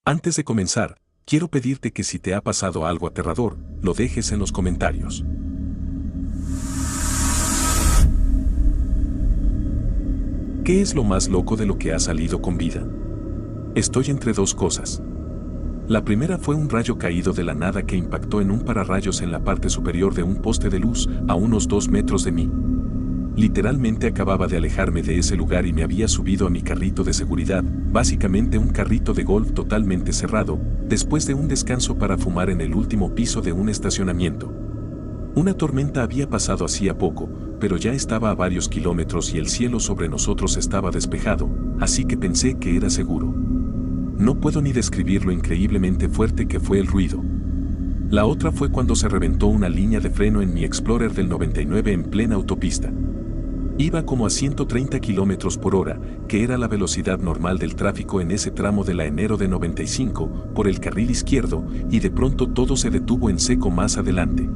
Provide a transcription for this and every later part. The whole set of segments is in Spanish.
Antes de comenzar, quiero pedirte que si te ha pasado algo aterrador, lo dejes en los comentarios. ¿Qué es lo más loco de lo que ha salido con vida? Estoy entre dos cosas. La primera fue un rayo caído de la nada que impactó en un pararrayos en la parte superior de un poste de luz a unos 2 metros de mí. Literalmente acababa de alejarme de ese lugar y me había subido a mi carrito de seguridad, básicamente un carrito de golf totalmente cerrado, después de un descanso para fumar en el último piso de un estacionamiento. Una tormenta había pasado hacía poco, pero ya estaba a varios kilómetros y el cielo sobre nosotros estaba despejado, así que pensé que era seguro. No puedo ni describir lo increíblemente fuerte que fue el ruido. La otra fue cuando se reventó una línea de freno en mi Explorer del 99 en plena autopista. Iba como a 130 kilómetros por hora, que era la velocidad normal del tráfico en ese tramo de la enero de 95, por el carril izquierdo, y de pronto todo se detuvo en seco más adelante.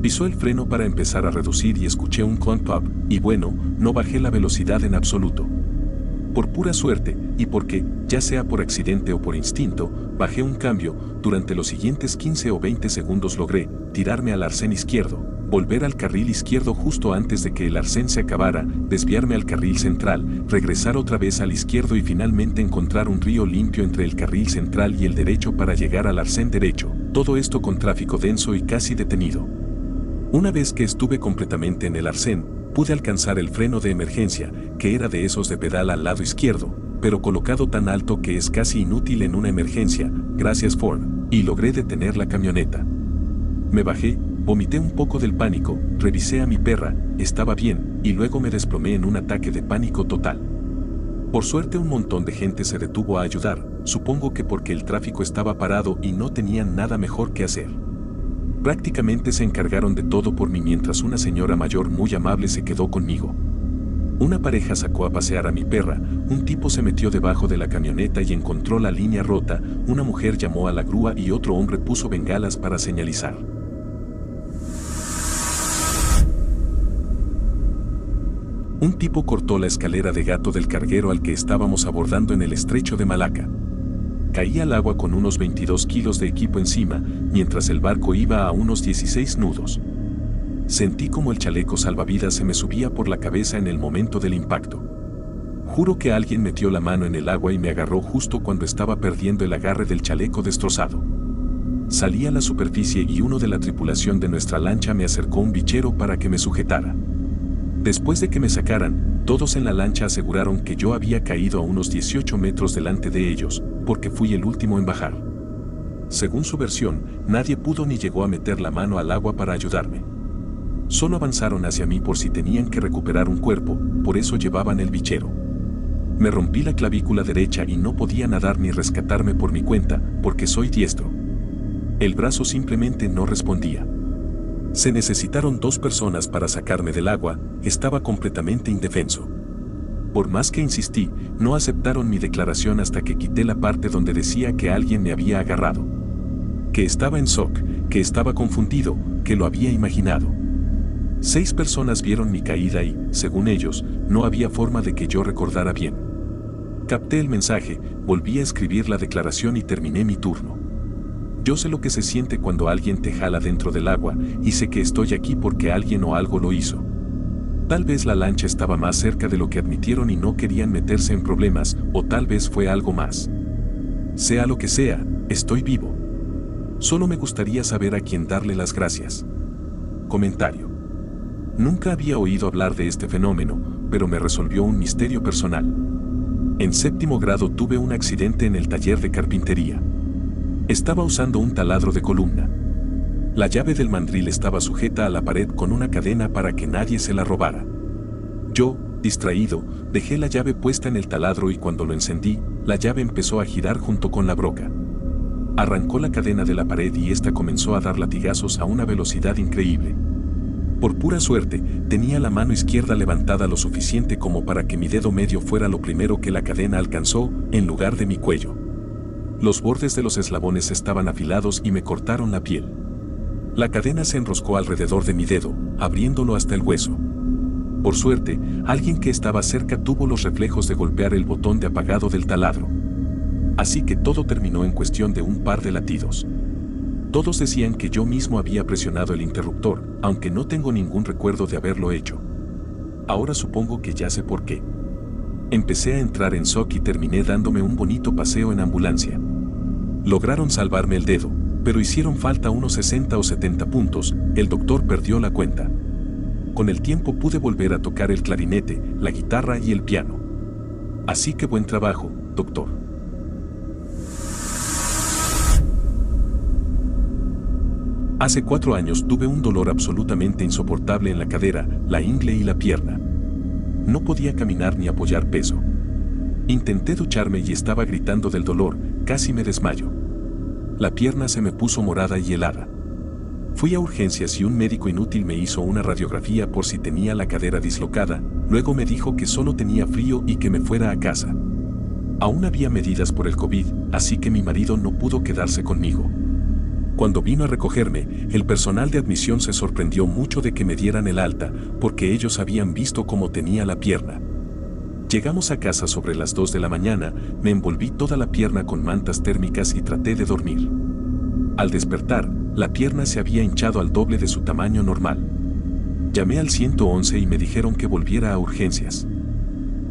Pisó el freno para empezar a reducir y escuché un clunk pop, y bueno, no bajé la velocidad en absoluto. Por pura suerte, y porque, ya sea por accidente o por instinto, bajé un cambio, durante los siguientes 15 o 20 segundos logré tirarme al arcén izquierdo, volver al carril izquierdo justo antes de que el arcén se acabara, desviarme al carril central, regresar otra vez al izquierdo y finalmente encontrar un río limpio entre el carril central y el derecho para llegar al arcén derecho, todo esto con tráfico denso y casi detenido. Una vez que estuve completamente en el arcén, pude alcanzar el freno de emergencia, que era de esos de pedal al lado izquierdo, pero colocado tan alto que es casi inútil en una emergencia, gracias Ford, y logré detener la camioneta. Me bajé, vomité un poco del pánico, revisé a mi perra, estaba bien, y luego me desplomé en un ataque de pánico total. Por suerte un montón de gente se detuvo a ayudar, supongo que porque el tráfico estaba parado y no tenían nada mejor que hacer. Prácticamente se encargaron de todo por mí mientras una señora mayor muy amable se quedó conmigo. Una pareja sacó a pasear a mi perra, un tipo se metió debajo de la camioneta y encontró la línea rota, una mujer llamó a la grúa y otro hombre puso bengalas para señalizar. Un tipo cortó la escalera de gato del carguero al que estábamos abordando en el estrecho de Malaca. Caí al agua con unos 22 kilos de equipo encima, mientras el barco iba a unos 16 nudos. Sentí como el chaleco salvavidas se me subía por la cabeza en el momento del impacto. Juro que alguien metió la mano en el agua y me agarró justo cuando estaba perdiendo el agarre del chaleco destrozado. Salí a la superficie y uno de la tripulación de nuestra lancha me acercó un bichero para que me sujetara. Después de que me sacaran, todos en la lancha aseguraron que yo había caído a unos 18 metros delante de ellos, porque fui el último en bajar. Según su versión, nadie pudo ni llegó a meter la mano al agua para ayudarme. Solo avanzaron hacia mí por si tenían que recuperar un cuerpo, por eso llevaban el bichero. Me rompí la clavícula derecha y no podía nadar ni rescatarme por mi cuenta, porque soy diestro. El brazo simplemente no respondía. Se necesitaron 2 personas para sacarme del agua, estaba completamente indefenso. Por más que insistí, no aceptaron mi declaración hasta que quité la parte donde decía que alguien me había agarrado. Que estaba en shock, que estaba confundido, que lo había imaginado. 6 personas vieron mi caída y, según ellos, no había forma de que yo recordara bien. Capté el mensaje, volví a escribir la declaración y terminé mi turno. Yo sé lo que se siente cuando alguien te jala dentro del agua, y sé que estoy aquí porque alguien o algo lo hizo. Tal vez la lancha estaba más cerca de lo que admitieron y no querían meterse en problemas, o tal vez fue algo más. Sea lo que sea, estoy vivo. Solo me gustaría saber a quién darle las gracias. Comentario. Nunca había oído hablar de este fenómeno, pero me resolvió un misterio personal. En 7º grado tuve un accidente en el taller de carpintería. Estaba usando un taladro de columna. La llave del mandril estaba sujeta a la pared con una cadena para que nadie se la robara. Yo, distraído, dejé la llave puesta en el taladro y cuando lo encendí, la llave empezó a girar junto con la broca. Arrancó la cadena de la pared y esta comenzó a dar latigazos a una velocidad increíble. Por pura suerte, tenía la mano izquierda levantada lo suficiente como para que mi dedo medio fuera lo primero que la cadena alcanzó, en lugar de mi cuello. Los bordes de los eslabones estaban afilados y me cortaron la piel. La cadena se enroscó alrededor de mi dedo, abriéndolo hasta el hueso. Por suerte, alguien que estaba cerca tuvo los reflejos de golpear el botón de apagado del taladro. Así que todo terminó en cuestión de un par de latidos. Todos decían que yo mismo había presionado el interruptor, aunque no tengo ningún recuerdo de haberlo hecho. Ahora supongo que ya sé por qué. Empecé a entrar en shock y terminé dándome un bonito paseo en ambulancia. Lograron salvarme el dedo, pero hicieron falta unos 60 o 70 puntos, el doctor perdió la cuenta. Con el tiempo pude volver a tocar el clarinete, la guitarra y el piano. Así que buen trabajo, doctor. Hace 4 años tuve un dolor absolutamente insoportable en la cadera, la ingle y la pierna. No podía caminar ni apoyar peso. Intenté ducharme y estaba gritando del dolor, casi me desmayo. La pierna se me puso morada y helada. Fui a urgencias y un médico inútil me hizo una radiografía por si tenía la cadera dislocada, luego me dijo que solo tenía frío y que me fuera a casa. Aún había medidas por el COVID, así que mi marido no pudo quedarse conmigo. Cuando vino a recogerme, el personal de admisión se sorprendió mucho de que me dieran el alta, porque ellos habían visto cómo tenía la pierna. Llegamos a casa sobre las 2 de la mañana, me envolví toda la pierna con mantas térmicas y traté de dormir. Al despertar, la pierna se había hinchado al doble de su tamaño normal. Llamé al 111 y me dijeron que volviera a urgencias.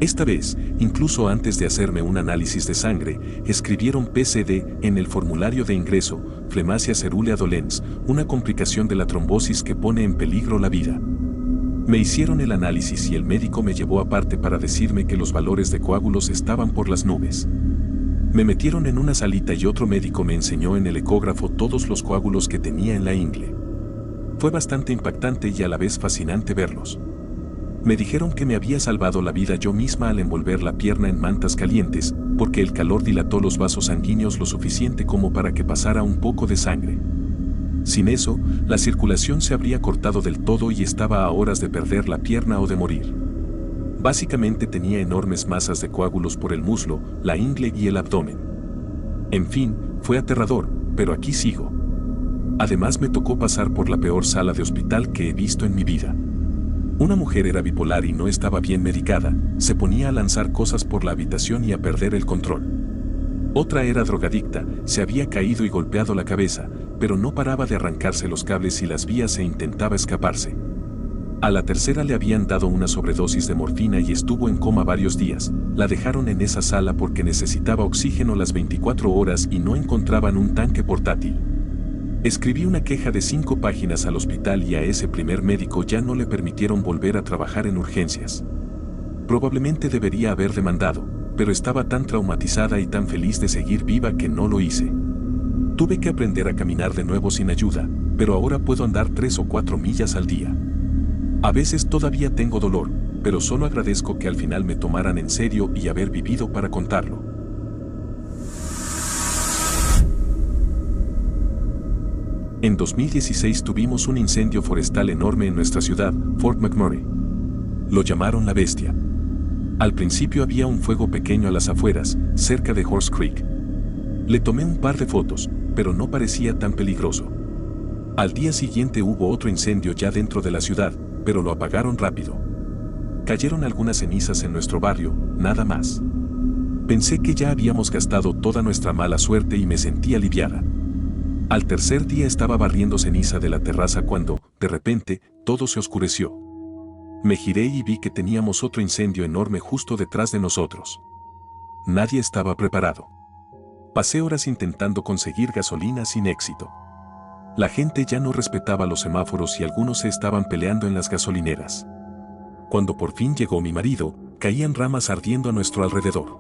Esta vez, incluso antes de hacerme un análisis de sangre, escribieron PCD en el formulario de ingreso, flemasia cerulea dolens, una complicación de la trombosis que pone en peligro la vida. Me hicieron el análisis y el médico me llevó aparte para decirme que los valores de coágulos estaban por las nubes. Me metieron en una salita y otro médico me enseñó en el ecógrafo todos los coágulos que tenía en la ingle. Fue bastante impactante y a la vez fascinante verlos. Me dijeron que me había salvado la vida yo misma al envolver la pierna en mantas calientes, porque el calor dilató los vasos sanguíneos lo suficiente como para que pasara un poco de sangre. Sin eso, la circulación se habría cortado del todo y estaba a horas de perder la pierna o de morir. Básicamente tenía enormes masas de coágulos por el muslo, la ingle y el abdomen. En fin, fue aterrador, pero aquí sigo. Además me tocó pasar por la peor sala de hospital que he visto en mi vida. Una mujer era bipolar y no estaba bien medicada, se ponía a lanzar cosas por la habitación y a perder el control. Otra era drogadicta, se había caído y golpeado la cabeza, pero no paraba de arrancarse los cables y las vías e intentaba escaparse. A la tercera le habían dado una sobredosis de morfina y estuvo en coma varios días. La dejaron en esa sala porque necesitaba oxígeno las 24 horas y no encontraban un tanque portátil. Escribí una queja de 5 páginas al hospital y a ese primer médico ya no le permitieron volver a trabajar en urgencias. Probablemente debería haber demandado, pero estaba tan traumatizada y tan feliz de seguir viva que no lo hice. Tuve que aprender a caminar de nuevo sin ayuda, pero ahora puedo andar 3 o 4 millas al día. A veces todavía tengo dolor, pero solo agradezco que al final me tomaran en serio y haber vivido para contarlo. En 2016 tuvimos un incendio forestal enorme en nuestra ciudad, Fort McMurray. Lo llamaron la bestia. Al principio había un fuego pequeño a las afueras, cerca de Horse Creek. Le tomé un par de fotos, pero no parecía tan peligroso. Al día siguiente hubo otro incendio ya dentro de la ciudad, pero lo apagaron rápido. Cayeron algunas cenizas en nuestro barrio, nada más. Pensé que ya habíamos gastado toda nuestra mala suerte y me sentí aliviada. Al tercer día estaba barriendo ceniza de la terraza cuando, de repente, todo se oscureció. Me giré y vi que teníamos otro incendio enorme justo detrás de nosotros. Nadie estaba preparado. Pasé horas intentando conseguir gasolina sin éxito. La gente ya no respetaba los semáforos y algunos se estaban peleando en las gasolineras. Cuando por fin llegó mi marido, caían ramas ardiendo a nuestro alrededor.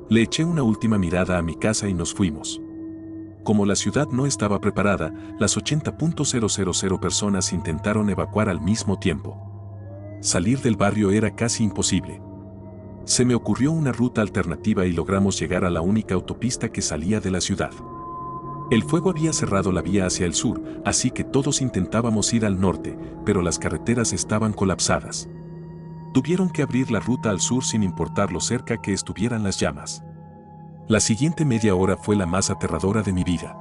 Le eché una última mirada a mi casa y nos fuimos. Como la ciudad no estaba preparada, las 80.000 personas intentaron evacuar al mismo tiempo. Salir del barrio era casi imposible. Se me ocurrió una ruta alternativa y logramos llegar a la única autopista que salía de la ciudad. El fuego había cerrado la vía hacia el sur, así que todos intentábamos ir al norte, pero las carreteras estaban colapsadas. Tuvieron que abrir la ruta al sur sin importar lo cerca que estuvieran las llamas. La siguiente media hora fue la más aterradora de mi vida.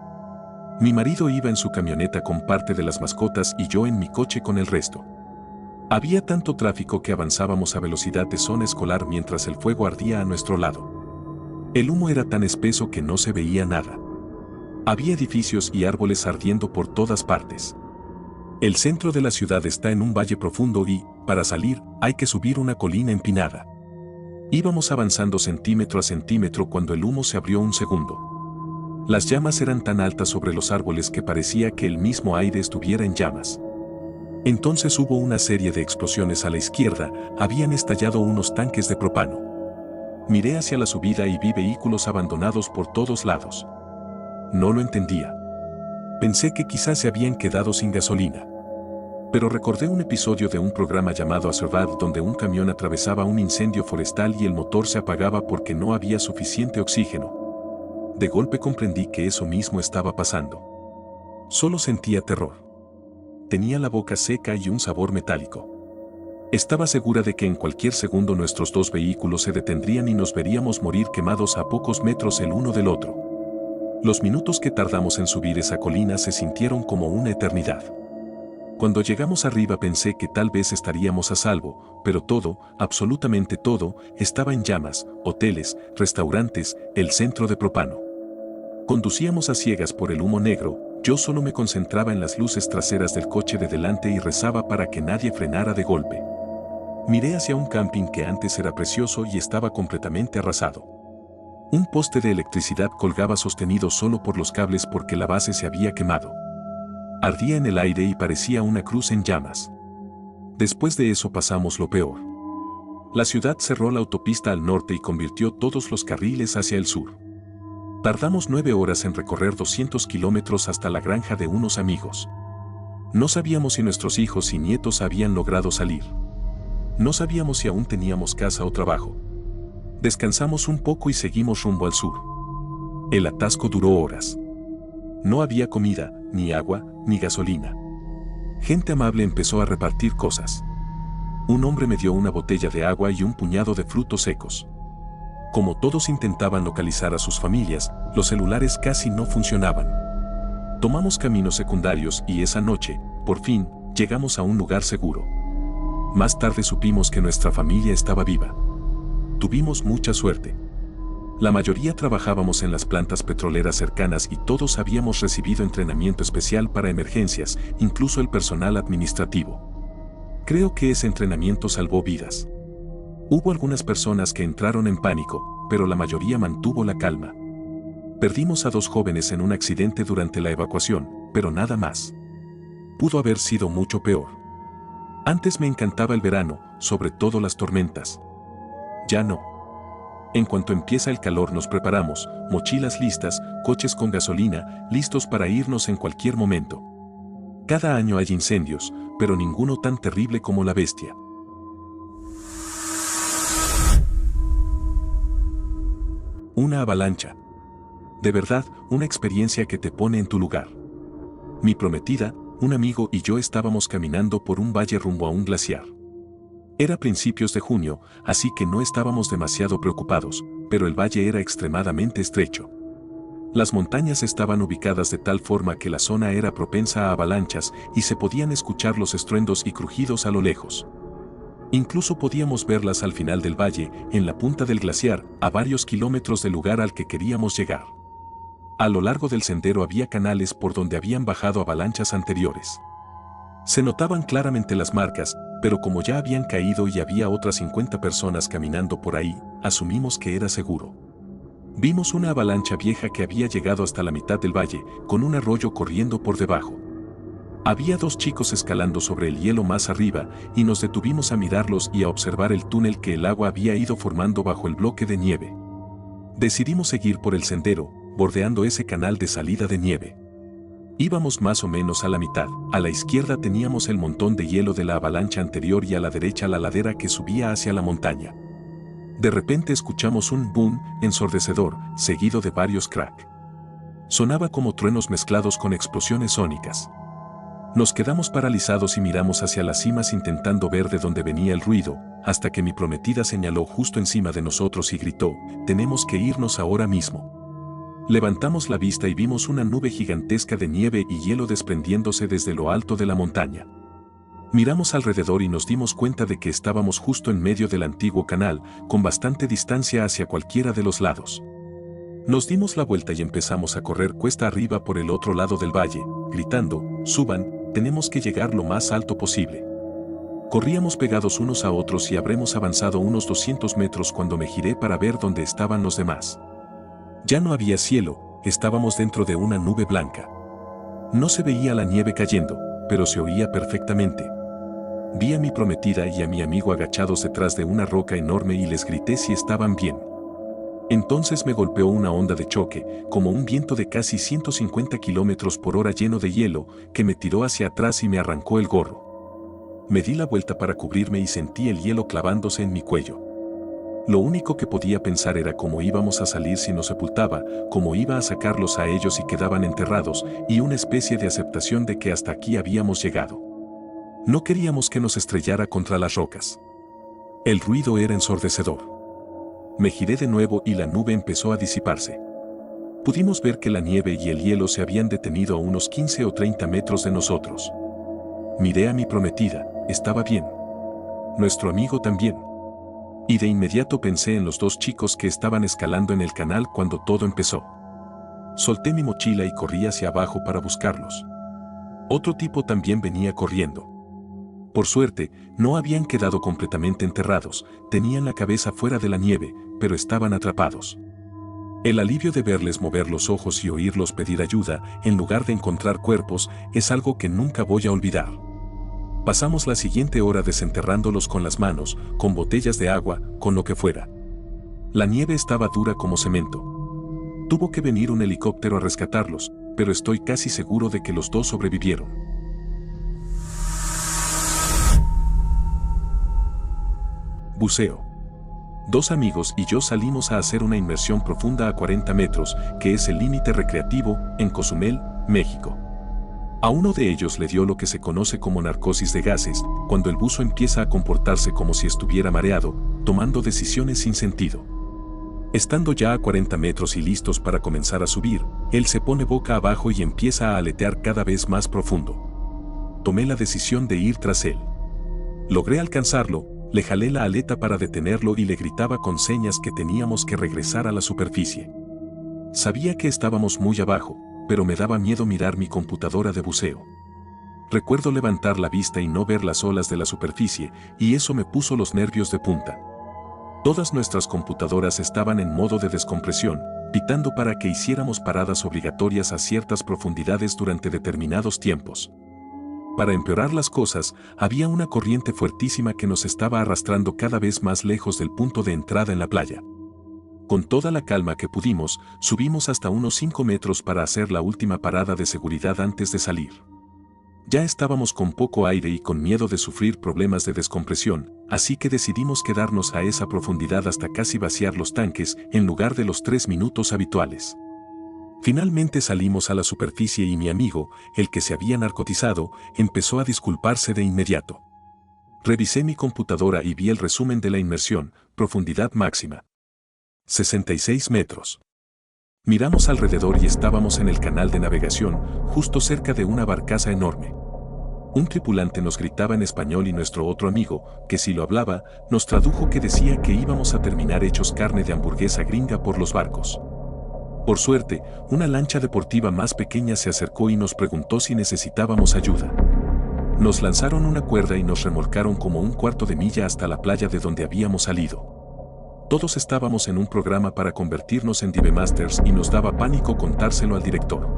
Mi marido iba en su camioneta con parte de las mascotas y yo en mi coche con el resto. Había tanto tráfico que avanzábamos a velocidad de zona escolar mientras el fuego ardía a nuestro lado. El humo era tan espeso que no se veía nada. Había edificios y árboles ardiendo por todas partes. El centro de la ciudad está en un valle profundo y, para salir, hay que subir una colina empinada. Íbamos avanzando centímetro a centímetro cuando el humo se abrió un segundo. Las llamas eran tan altas sobre los árboles que parecía que el mismo aire estuviera en llamas. Entonces hubo una serie de explosiones a la izquierda, habían estallado unos tanques de propano. Miré hacia la subida y vi vehículos abandonados por todos lados. No lo entendía. Pensé que quizás se habían quedado sin gasolina. Pero recordé un episodio de un programa llamado A Survive donde un camión atravesaba un incendio forestal y el motor se apagaba porque no había suficiente oxígeno. De golpe comprendí que eso mismo estaba pasando. Solo sentía terror. Tenía la boca seca y un sabor metálico. Estaba segura de que en cualquier segundo nuestros dos vehículos se detendrían y nos veríamos morir quemados a pocos metros el uno del otro. Los minutos que tardamos en subir esa colina se sintieron como una eternidad. Cuando llegamos arriba pensé que tal vez estaríamos a salvo, pero todo, absolutamente todo, estaba en llamas: hoteles, restaurantes, el centro de propano. Conducíamos a ciegas por el humo negro. Yo solo me concentraba en las luces traseras del coche de delante y rezaba para que nadie frenara de golpe. Miré hacia un camping que antes era precioso y estaba completamente arrasado. Un poste de electricidad colgaba sostenido solo por los cables porque la base se había quemado. Ardía en el aire y parecía una cruz en llamas. Después de eso pasamos lo peor. La ciudad cerró la autopista al norte y convirtió todos los carriles hacia el sur. Tardamos 9 horas en recorrer 200 kilómetros hasta la granja de unos amigos. No sabíamos si nuestros hijos y nietos habían logrado salir. No sabíamos si aún teníamos casa o trabajo. Descansamos un poco y seguimos rumbo al sur. El atasco duró horas. No había comida, ni agua, ni gasolina. Gente amable empezó a repartir cosas. Un hombre me dio una botella de agua y un puñado de frutos secos. Como todos intentaban localizar a sus familias, los celulares casi no funcionaban. Tomamos caminos secundarios y esa noche, por fin, llegamos a un lugar seguro. Más tarde supimos que nuestra familia estaba viva. Tuvimos mucha suerte. La mayoría trabajábamos en las plantas petroleras cercanas y todos habíamos recibido entrenamiento especial para emergencias, incluso el personal administrativo. Creo que ese entrenamiento salvó vidas. Hubo algunas personas que entraron en pánico, pero la mayoría mantuvo la calma. Perdimos a 2 jóvenes en un accidente durante la evacuación, pero nada más. Pudo haber sido mucho peor. Antes me encantaba el verano, sobre todo las tormentas. Ya no. En cuanto empieza el calor nos preparamos, mochilas listas, coches con gasolina, listos para irnos en cualquier momento. Cada año hay incendios, pero ninguno tan terrible como la bestia. Una avalancha. De verdad, una experiencia que te pone en tu lugar. Mi prometida, un amigo y yo estábamos caminando por un valle rumbo a un glaciar. Era principios de junio, así que no estábamos demasiado preocupados, pero el valle era extremadamente estrecho. Las montañas estaban ubicadas de tal forma que la zona era propensa a avalanchas y se podían escuchar los estruendos y crujidos a lo lejos. Incluso podíamos verlas al final del valle, en la punta del glaciar, a varios kilómetros del lugar al que queríamos llegar. A lo largo del sendero había canales por donde habían bajado avalanchas anteriores. Se notaban claramente las marcas, pero como ya habían caído y había otras 50 personas caminando por ahí, asumimos que era seguro. Vimos una avalancha vieja que había llegado hasta la mitad del valle, con un arroyo corriendo por debajo. Había 2 chicos escalando sobre el hielo más arriba, y nos detuvimos a mirarlos y a observar el túnel que el agua había ido formando bajo el bloque de nieve. Decidimos seguir por el sendero, bordeando ese canal de salida de nieve. Íbamos más o menos a la mitad. A la izquierda teníamos el montón de hielo de la avalancha anterior y a la derecha la ladera que subía hacia la montaña. De repente escuchamos un boom ensordecedor, seguido de varios crack. Sonaba como truenos mezclados con explosiones sónicas. Nos quedamos paralizados y miramos hacia las cimas intentando ver de dónde venía el ruido, hasta que mi prometida señaló justo encima de nosotros y gritó: «Tenemos que irnos ahora mismo». Levantamos la vista y vimos una nube gigantesca de nieve y hielo desprendiéndose desde lo alto de la montaña. Miramos alrededor y nos dimos cuenta de que estábamos justo en medio del antiguo canal, con bastante distancia hacia cualquiera de los lados. Nos dimos la vuelta y empezamos a correr cuesta arriba por el otro lado del valle, gritando, suban, tenemos que llegar lo más alto posible. Corríamos pegados unos a otros y habremos avanzado unos 200 metros cuando me giré para ver dónde estaban los demás. Ya no había cielo, estábamos dentro de una nube blanca. No se veía la nieve cayendo, pero se oía perfectamente. Vi a mi prometida y a mi amigo agachados detrás de una roca enorme y les grité si estaban bien. Entonces me golpeó una onda de choque, como un viento de casi 150 kilómetros por hora lleno de hielo, que me tiró hacia atrás y me arrancó el gorro. Me di la vuelta para cubrirme y sentí el hielo clavándose en mi cuello. Lo único que podía pensar era cómo íbamos a salir si nos sepultaba, cómo iba a sacarlos a ellos y quedaban enterrados, y una especie de aceptación de que hasta aquí habíamos llegado. No queríamos que nos estrellara contra las rocas. El ruido era ensordecedor. Me giré de nuevo y la nube empezó a disiparse. Pudimos ver que la nieve y el hielo se habían detenido a unos 15 o 30 metros de nosotros. Miré a mi prometida, estaba bien. Nuestro amigo también. Y de inmediato pensé en los dos chicos que estaban escalando en el canal cuando todo empezó. Solté mi mochila y corrí hacia abajo para buscarlos. Otro tipo también venía corriendo. Por suerte, no habían quedado completamente enterrados, tenían la cabeza fuera de la nieve, pero estaban atrapados. El alivio de verles mover los ojos y oírlos pedir ayuda, en lugar de encontrar cuerpos, es algo que nunca voy a olvidar. Pasamos la siguiente hora desenterrándolos con las manos, con botellas de agua, con lo que fuera. La nieve estaba dura como cemento. Tuvo que venir un helicóptero a rescatarlos, pero estoy casi seguro de que los dos sobrevivieron. Buceo. Dos amigos y yo salimos a hacer una inmersión profunda a 40 metros, que es el límite recreativo, en Cozumel, México. A uno de ellos le dio lo que se conoce como narcosis de gases, cuando el buzo empieza a comportarse como si estuviera mareado, tomando decisiones sin sentido. Estando ya a 40 metros y listos para comenzar a subir, él se pone boca abajo y empieza a aletear cada vez más profundo. Tomé la decisión de ir tras él. Logré alcanzarlo. Le jalé la aleta para detenerlo y le gritaba con señas que teníamos que regresar a la superficie. Sabía que estábamos muy abajo, pero me daba miedo mirar mi computadora de buceo. Recuerdo levantar la vista y no ver las olas de la superficie, y eso me puso los nervios de punta. Todas nuestras computadoras estaban en modo de descompresión, pitando para que hiciéramos paradas obligatorias a ciertas profundidades durante determinados tiempos. Para empeorar las cosas, había una corriente fuertísima que nos estaba arrastrando cada vez más lejos del punto de entrada en la playa. Con toda la calma que pudimos, subimos hasta unos 5 metros para hacer la última parada de seguridad antes de salir. Ya estábamos con poco aire y con miedo de sufrir problemas de descompresión, así que decidimos quedarnos a esa profundidad hasta casi vaciar los tanques en lugar de los 3 minutos habituales. Finalmente salimos a la superficie y mi amigo, el que se había narcotizado, empezó a disculparse de inmediato. Revisé mi computadora y vi el resumen de la inmersión, profundidad máxima. 66 metros. Miramos alrededor y estábamos en el canal de navegación, justo cerca de una barcaza enorme. Un tripulante nos gritaba en español y nuestro otro amigo, que si lo hablaba, nos tradujo que decía que íbamos a terminar hechos carne de hamburguesa gringa por los barcos. Por suerte, una lancha deportiva más pequeña se acercó y nos preguntó si necesitábamos ayuda. Nos lanzaron una cuerda y nos remolcaron como un cuarto de milla hasta la playa de donde habíamos salido. Todos estábamos en un programa para convertirnos en Dive Masters y nos daba pánico contárselo al director.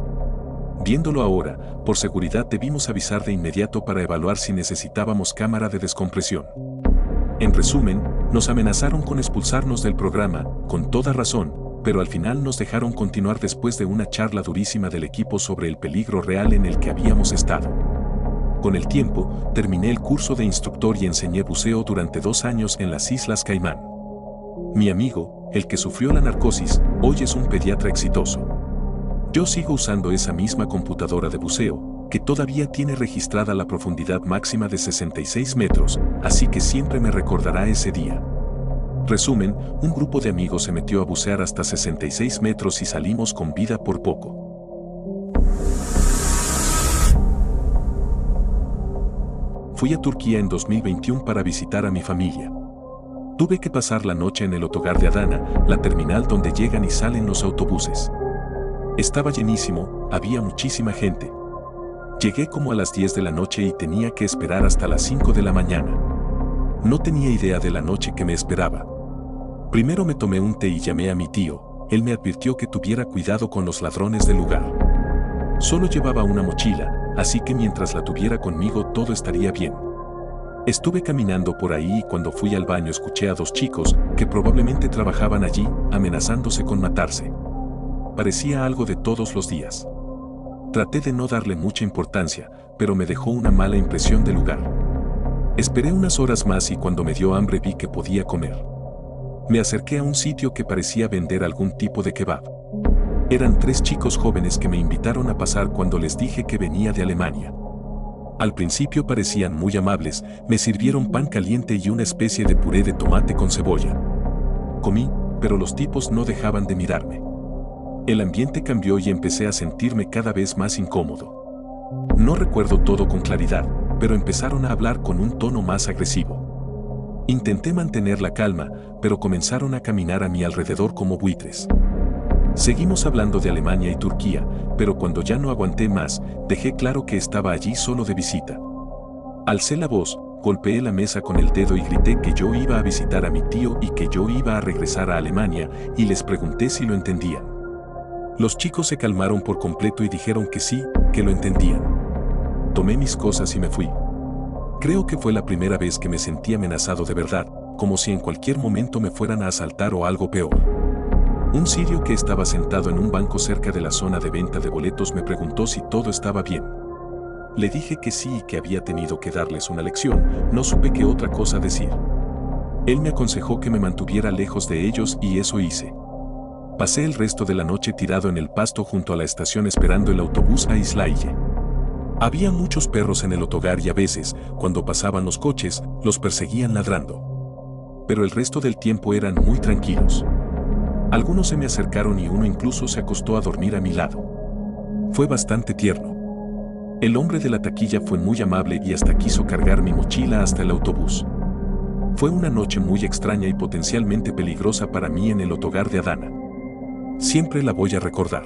Viéndolo ahora, por seguridad debimos avisar de inmediato para evaluar si necesitábamos cámara de descompresión. En resumen, nos amenazaron con expulsarnos del programa, con toda razón, pero al final nos dejaron continuar después de una charla durísima del equipo sobre el peligro real en el que habíamos estado. Con el tiempo, terminé el curso de instructor y enseñé buceo durante 2 años en las Islas Caimán. Mi amigo, el que sufrió la narcosis, hoy es un pediatra exitoso. Yo sigo usando esa misma computadora de buceo, que todavía tiene registrada la profundidad máxima de 66 metros, así que siempre me recordará ese día. Resumen, un grupo de amigos se metió a bucear hasta 66 metros y salimos con vida por poco. Fui a Turquía en 2021 para visitar a mi familia. Tuve que pasar la noche en el autogar de Adana, la terminal donde llegan y salen los autobuses. Estaba llenísimo, había muchísima gente. Llegué como a las 10 de la noche y tenía que esperar hasta las 5 de la mañana. No tenía idea de la noche que me esperaba. Primero me tomé un té y llamé a mi tío. Él me advirtió que tuviera cuidado con los ladrones del lugar. Solo llevaba una mochila, así que mientras la tuviera conmigo todo estaría bien. Estuve caminando por ahí y cuando fui al baño escuché a dos chicos, que probablemente trabajaban allí, amenazándose con matarse. Parecía algo de todos los días. Traté de no darle mucha importancia, pero me dejó una mala impresión del lugar. Esperé unas horas más y cuando me dio hambre vi que podía comer. Me acerqué a un sitio que parecía vender algún tipo de kebab. Eran 3 chicos jóvenes que me invitaron a pasar cuando les dije que venía de Alemania. Al principio parecían muy amables, me sirvieron pan caliente y una especie de puré de tomate con cebolla. Comí, pero los tipos no dejaban de mirarme. El ambiente cambió y empecé a sentirme cada vez más incómodo. No recuerdo todo con claridad, pero empezaron a hablar con un tono más agresivo. Intenté mantener la calma, pero comenzaron a caminar a mi alrededor como buitres. Seguimos hablando de Alemania y Turquía, pero cuando ya no aguanté más, dejé claro que estaba allí solo de visita. Alcé la voz, golpeé la mesa con el dedo y grité que yo iba a visitar a mi tío y que yo iba a regresar a Alemania, y les pregunté si lo entendían. Los chicos se calmaron por completo y dijeron que sí, que lo entendían. Tomé mis cosas y me fui. Creo que fue la primera vez que me sentí amenazado de verdad, como si en cualquier momento me fueran a asaltar o algo peor. Un sirio que estaba sentado en un banco cerca de la zona de venta de boletos me preguntó si todo estaba bien. Le dije que sí y que había tenido que darles una lección, no supe qué otra cosa decir. Él me aconsejó que me mantuviera lejos de ellos y eso hice. Pasé el resto de la noche tirado en el pasto junto a la estación esperando el autobús a Islaille. Había muchos perros en el autogar y a veces, cuando pasaban los coches, los perseguían ladrando. Pero el resto del tiempo eran muy tranquilos. Algunos se me acercaron y uno incluso se acostó a dormir a mi lado. Fue bastante tierno. El hombre de la taquilla fue muy amable y hasta quiso cargar mi mochila hasta el autobús. Fue una noche muy extraña y potencialmente peligrosa para mí en el autogar de Adana. Siempre la voy a recordar.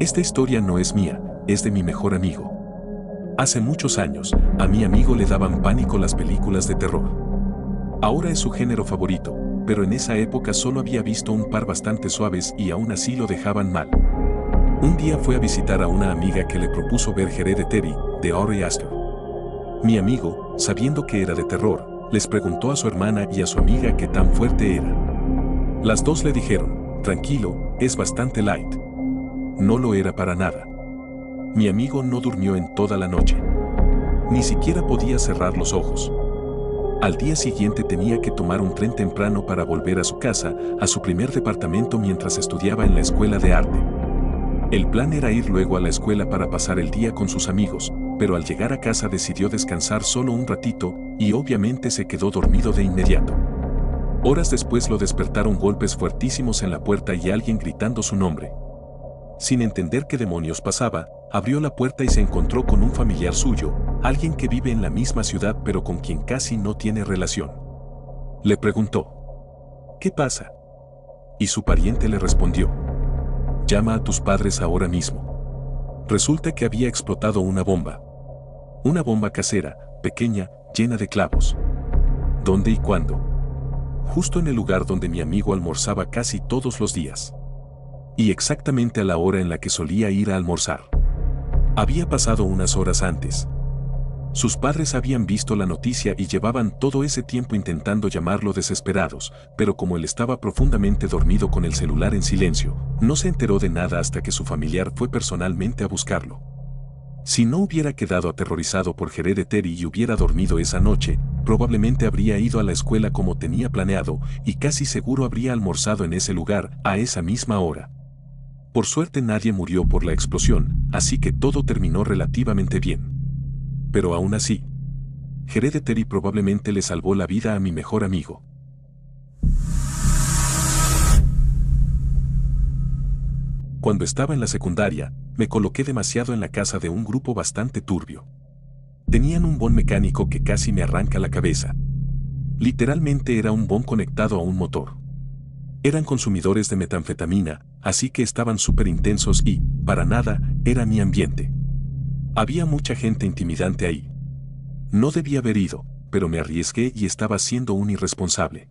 Esta historia no es mía, es de mi mejor amigo. Hace muchos años, a mi amigo le daban pánico las películas de terror. Ahora es su género favorito, pero en esa época solo había visto un par bastante suaves y aún así lo dejaban mal. Un día fue a visitar a una amiga que le propuso ver Hereditary, de Ari Aster. Mi amigo, sabiendo que era de terror, les preguntó a su hermana y a su amiga qué tan fuerte era. Las dos le dijeron, tranquilo, es bastante light. No lo era para nada. Mi amigo no durmió en toda la noche. Ni siquiera podía cerrar los ojos. Al día siguiente tenía que tomar un tren temprano para volver a su casa, a su primer departamento mientras estudiaba en la escuela de arte. El plan era ir luego a la escuela para pasar el día con sus amigos, pero al llegar a casa decidió descansar solo un ratito, y obviamente se quedó dormido de inmediato. Horas después lo despertaron golpes fuertísimos en la puerta y alguien gritando su nombre. Sin entender qué demonios pasaba, abrió la puerta y se encontró con un familiar suyo, alguien que vive en la misma ciudad pero con quien casi no tiene relación. Le preguntó, ¿qué pasa? Y su pariente le respondió, llama a tus padres ahora mismo. Resulta que había explotado una bomba. Una bomba casera, pequeña, llena de clavos. ¿Dónde y cuándo? Justo en el lugar donde mi amigo almorzaba casi todos los días. Y exactamente a la hora en la que solía ir a almorzar. Había pasado unas horas antes. Sus padres habían visto la noticia y llevaban todo ese tiempo intentando llamarlo desesperados, pero como él estaba profundamente dormido con el celular en silencio, no se enteró de nada hasta que su familiar fue personalmente a buscarlo. Si no hubiera quedado aterrorizado por Hereditary y hubiera dormido esa noche, probablemente habría ido a la escuela como tenía planeado y casi seguro habría almorzado en ese lugar a esa misma hora. Por suerte nadie murió por la explosión, así que todo terminó relativamente bien. Pero aún así, Hereditary probablemente le salvó la vida a mi mejor amigo. Cuando estaba en la secundaria, me coloqué demasiado en la casa de un grupo bastante turbio. Tenían un bon mecánico que casi me arranca la cabeza. Literalmente era un bon conectado a un motor. Eran consumidores de metanfetamina, así que estaban súper intensos y, para nada, era mi ambiente. Había mucha gente intimidante ahí. No debía haber ido, pero me arriesgué y estaba siendo un irresponsable.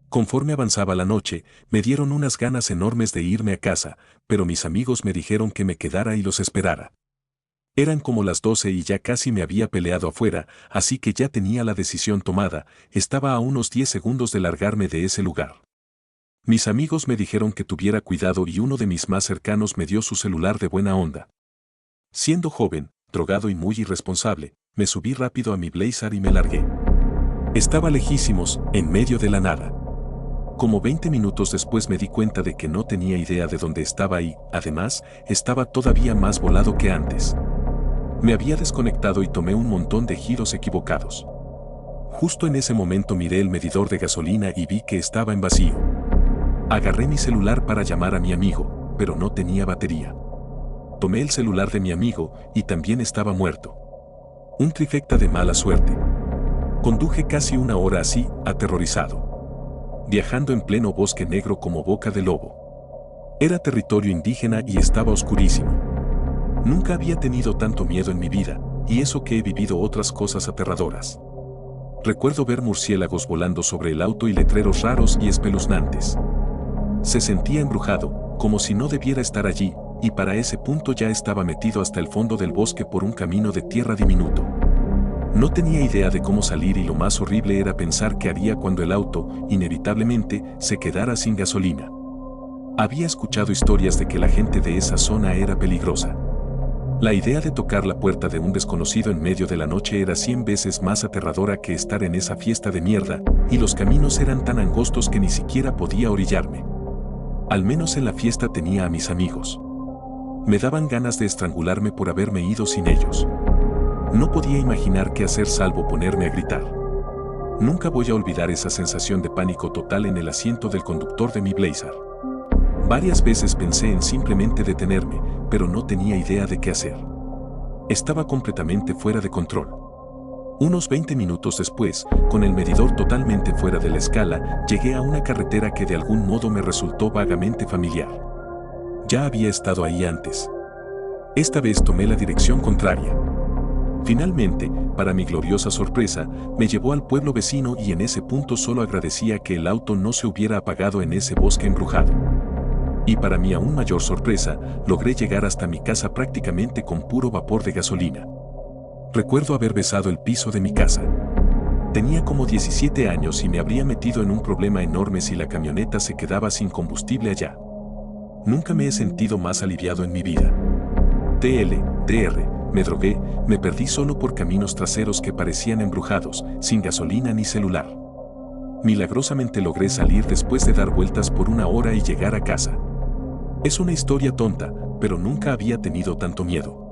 Conforme avanzaba la noche, me dieron unas ganas enormes de irme a casa, pero mis amigos me dijeron que me quedara y los esperara. Eran como las 12 y ya casi me había peleado afuera, así que ya tenía la decisión tomada, estaba a unos 10 segundos de largarme de ese lugar. Mis amigos me dijeron que tuviera cuidado y uno de mis más cercanos me dio su celular de buena onda. Siendo joven, drogado y muy irresponsable, me subí rápido a mi Blazer y me largué. Estaba lejísimos, en medio de la nada. Como 20 minutos después me di cuenta de que no tenía idea de dónde estaba y, además, estaba todavía más volado que antes. Me había desconectado y tomé un montón de giros equivocados. Justo en ese momento miré el medidor de gasolina y vi que estaba en vacío. Agarré mi celular para llamar a mi amigo, pero no tenía batería. Tomé el celular de mi amigo y también estaba muerto. Un trifecta de mala suerte. Conduje casi una hora así, aterrorizado. Viajando en pleno bosque negro como boca de lobo. Era territorio indígena y estaba oscurísimo. Nunca había tenido tanto miedo en mi vida, y eso que he vivido otras cosas aterradoras. Recuerdo ver murciélagos volando sobre el auto y letreros raros y espeluznantes. Se sentía embrujado, como si no debiera estar allí, y para ese punto ya estaba metido hasta el fondo del bosque por un camino de tierra diminuto. No tenía idea de cómo salir y lo más horrible era pensar qué haría cuando el auto, inevitablemente, se quedara sin gasolina. Había escuchado historias de que la gente de esa zona era peligrosa. La idea de tocar la puerta de un desconocido en medio de la noche era 100 veces más aterradora que estar en esa fiesta de mierda, y los caminos eran tan angostos que ni siquiera podía orillarme. Al menos en la fiesta tenía a mis amigos. Me daban ganas de estrangularme por haberme ido sin ellos. No podía imaginar qué hacer salvo ponerme a gritar. Nunca voy a olvidar esa sensación de pánico total en el asiento del conductor de mi Blazer. Varias veces pensé en simplemente detenerme, pero no tenía idea de qué hacer. Estaba completamente fuera de control. Unos 20 minutos después, con el medidor totalmente fuera de la escala, llegué a una carretera que de algún modo me resultó vagamente familiar. Ya había estado ahí antes. Esta vez tomé la dirección contraria. Finalmente, para mi gloriosa sorpresa, me llevó al pueblo vecino y en ese punto solo agradecía que el auto no se hubiera apagado en ese bosque embrujado. Y para mi aún mayor sorpresa, logré llegar hasta mi casa prácticamente con puro vapor de gasolina. Recuerdo haber besado el piso de mi casa. Tenía como 17 años y me habría metido en un problema enorme si la camioneta se quedaba sin combustible allá. Nunca me he sentido más aliviado en mi vida. Me drogué, me perdí solo por caminos traseros que parecían embrujados, sin gasolina ni celular. Milagrosamente logré salir después de dar vueltas por una hora y llegar a casa. Es una historia tonta, pero nunca había tenido tanto miedo.